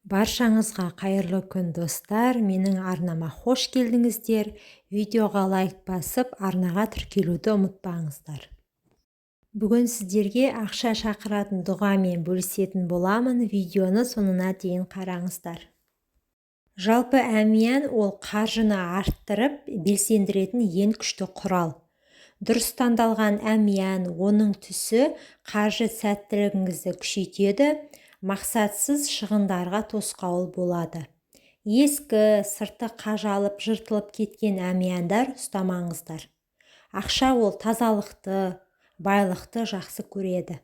Баршаңызға қайырлы күн достар, менің арнама қош келдіңіздер. Видеоға лайк басып, арнаға тіркелуді ұмытпаңыздар. Бүгін сіздерге ақша шақыратын дұғамен бөлісетін боламын. Видеоны соңына дейін қараңыздар. Жалпы әмиян ол қаржыны арттырып, белсендіретін ең күшті құрал. Дұрыс таңдалған әмиян, оның түсі қаржы сәттілігіңізді күшейтеді, мақсатсыз шығындарға тосқауыл болады. Ескі, сырты қажалып, жыртылып кеткен әмияндар ұстамаңыздар. Ақша ол тазалықты, байлықты жақсы көреді.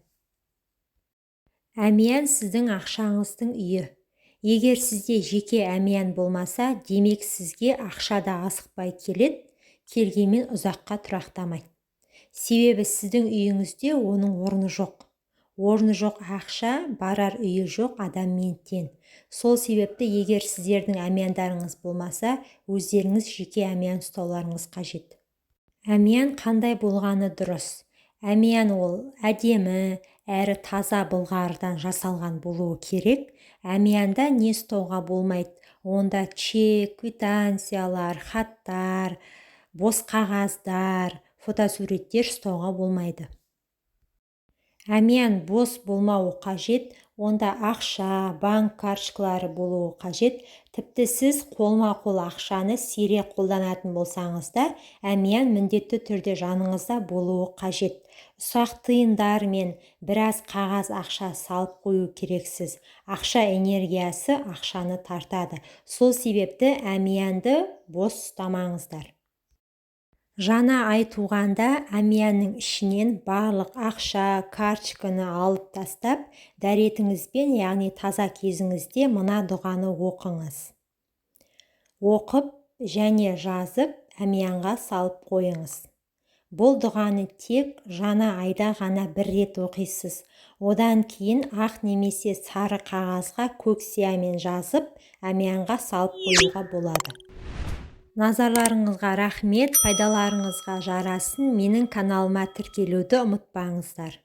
Әмиян сіздің ақшаңыздың үйі. Егер сізде жеке әмиян болмаса, демек сізге ақша да асықпай келеді, келгенмен ұзаққа тұрақтамайды. Себебі сіздің үйіңізде оның орны жоқ. Орны жоқ ақша, барар үйі жоқ адаммен тең. Сол себепті егер сіздердің әмияндарыңыз болмаса, өздеріңіз жеке әмиян ұстауларыңыз қажет. Әмиян қандай болғаны дұрыс? Әмиян ол әдемі, әрі таза былғарыдан жасалған болуы керек. Әмиянда не ұстауға болмайды? Онда чек, квитанциялар, хаттар, бос қағаздар, фотосуреттер ұстауға болмайды. Әмиян бос болмауы қажет, онда ақша, банк карточкалары болуы қажет. Тіпті сіз қолма-қол ақшаны сирек қолданатын болсаңыз да, әмиян міндетті түрде жаныңызда болуы қажет. Ұсақ тиындар мен біраз қағаз ақша салып қою керексіз. Ақша энергиясы ақшаны тартады. Сол себепті әмиянды бос ұстамаңыздар. Жаңа ай туғанда әмиянның ішінен барлық ақша, карточканы алып тастап, дәретіңізбен, яғни таза кезіңізде мына дұғаны оқыңыз. Оқып және жазып әмиянға салып қойыңыз. Бұл дұғаны тек жаңа айда ғана бір рет оқисыз. Одан кейін ақ немесе сары қағазға көк сиямен жазып, әмиянға салып қоюға болады. Назарларыңызға рахмет, пайдаларыңызға жарасын. Менің каналыма тіркелуді ұмытпаңыздар.